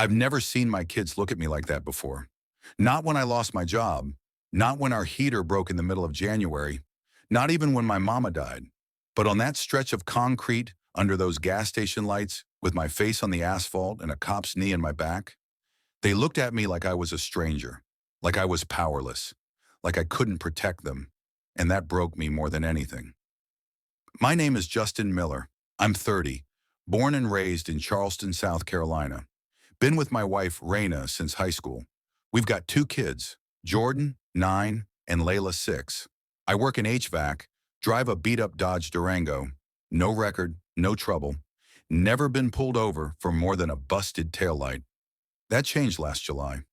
I've never seen my kids look at me like that before. Not when I lost my job, not when our heater broke in the middle of January, not even when my mama died. But on that stretch of concrete under those gas station lights, with my face on the asphalt and a cop's knee in my back, they looked at me like I was a stranger, like I was powerless, like I couldn't protect them. And that broke me more than anything. My name is Justin Miller. I'm 30, born and raised in Charleston, South Carolina. Been with my wife, Raina, since high school. We've got two kids, Jordan, 9, and Layla, 6. I work in HVAC, drive a beat-up Dodge Durango. No record, no trouble. Never been pulled over for more than a busted taillight. That changed last July.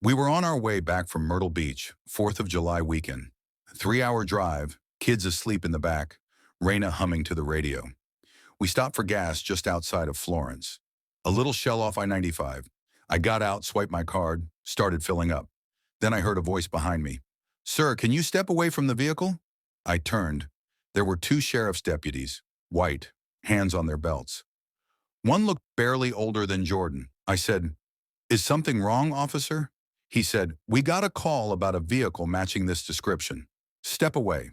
We were on our way back from Myrtle Beach, 4th of July weekend. 3-hour drive, kids asleep in the back, Raina humming to the radio. We stopped for gas just outside of Florence. A little shell off I-95. I got out, swiped my card, started filling up. Then I heard a voice behind me. "Sir, can you step away from the vehicle?" I turned. There were two sheriff's deputies, white, hands on their belts. One looked barely older than Jordan. I said, "Is something wrong, officer?" He said, "We got a call about a vehicle matching this description. Step away."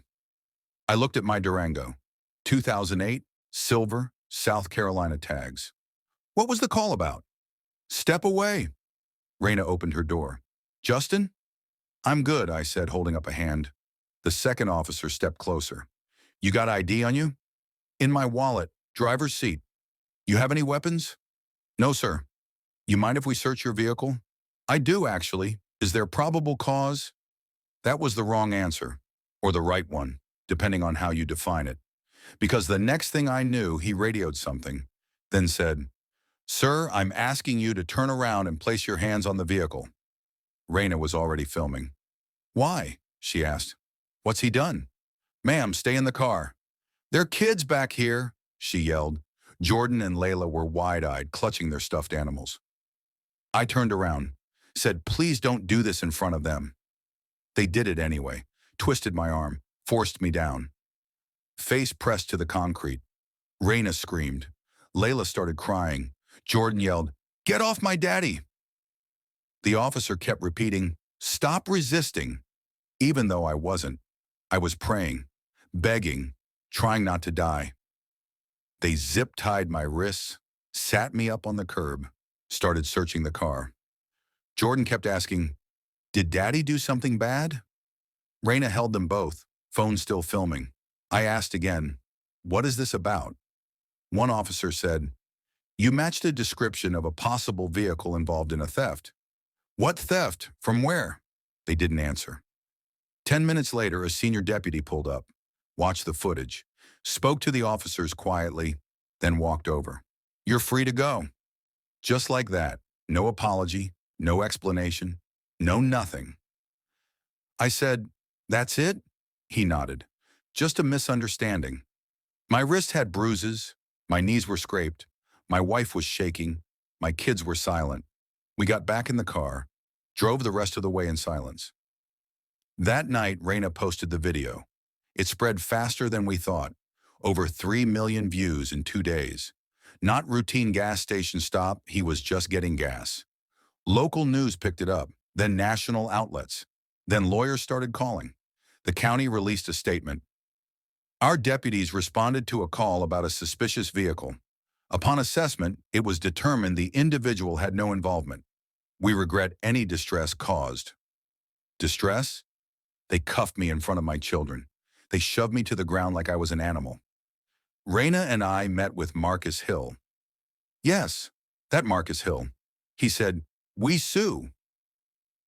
I looked at my Durango. 2008, silver, South Carolina tags. "What was the call about?" "Step away." Raina opened her door. "Justin?" "I'm good," I said, holding up a hand. The second officer stepped closer. "You got ID on you?" "In my wallet, driver's seat." "You have any weapons?" "No, sir." "You mind if we search your vehicle?" "I do, actually. Is there probable cause?" That was the wrong answer, or the right one, depending on how you define it. Because the next thing I knew, he radioed something, then said, "Sir, I'm asking you to turn around and place your hands on the vehicle." Raina was already filming. "Why?" she asked. "What's he done?" "Ma'am, stay in the car." "There are kids back here," she yelled. Jordan and Layla were wide-eyed, clutching their stuffed animals. I turned around, said, "Please don't do this in front of them." They did it anyway, twisted my arm, forced me down. Face pressed to the concrete. Raina screamed. Layla started crying. Jordan yelled, "Get off my daddy!" The officer kept repeating, "Stop resisting." Even though I wasn't, I was praying, begging, trying not to die. They zip-tied my wrists, sat me up on the curb, started searching the car. Jordan kept asking, "Did Daddy do something bad?" Raina held them both, phone still filming. I asked again, "What is this about?" One officer said, "You matched a description of a possible vehicle involved in a theft." "What theft? From where?" They didn't answer. 10 minutes later, a senior deputy pulled up, watched the footage, spoke to the officers quietly, then walked over. "You're free to go." Just like that, no apology, no explanation, no nothing. I said, "That's it?" He nodded. "Just a misunderstanding." My wrist had bruises, my knees were scraped, my wife was shaking, my kids were silent. We got back in the car, drove the rest of the way in silence. That night, Raina posted the video. It spread faster than we thought, over 3 million views in 2 days. Not routine gas station stop, he was just getting gas. Local news picked it up, then national outlets. Then lawyers started calling. The county released a statement. "Our deputies responded to a call about a suspicious vehicle. Upon assessment, it was determined the individual had no involvement. We regret any distress caused." Distress? They cuffed me in front of my children. They shoved me to the ground like I was an animal. Raina and I met with Marcus Hill. Yes, that Marcus Hill. He said, "We sue."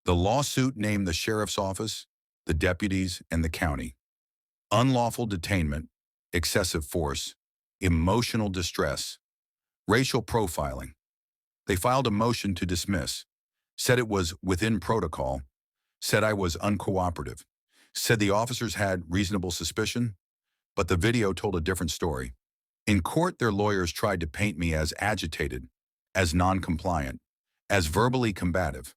The lawsuit named the sheriff's office, the deputies, and the county. Unlawful detainment, excessive force, emotional distress, racial profiling. They filed a motion to dismiss, said it was within protocol, said I was uncooperative, said the officers had reasonable suspicion, but the video told a different story. In court, their lawyers tried to paint me as agitated, as non-compliant, as verbally combative.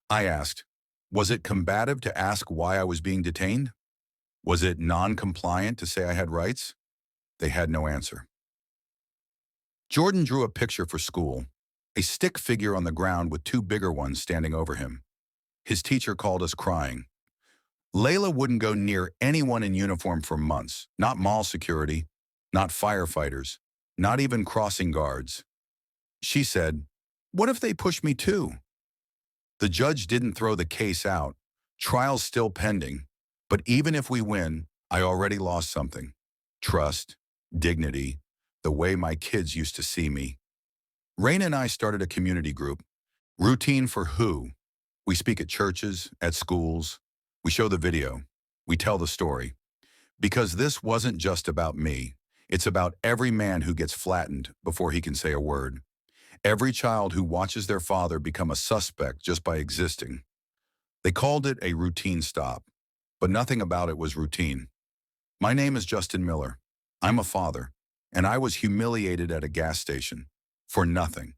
I asked, was it combative to ask why I was being detained? Was it non-compliant to say I had rights? They had no answer. Jordan drew a picture for school, a stick figure on the ground with two bigger ones standing over him. His teacher called us crying. Layla wouldn't go near anyone in uniform for months, not mall security, not firefighters, not even crossing guards. She said, "What if they push me too?" The judge didn't throw the case out. Trial's still pending. But even if we win, I already lost something. Trust, dignity, the way my kids used to see me. Rain and I started a community group, Routine for Who. We speak at churches, at schools. We show the video. We tell the story. Because this wasn't just about me. It's about every man who gets flattened before he can say a word. Every child who watches their father become a suspect just by existing. They called it a routine stop, but nothing about it was routine. My name is Justin Miller. I'm a father, and I was humiliated at a gas station for nothing.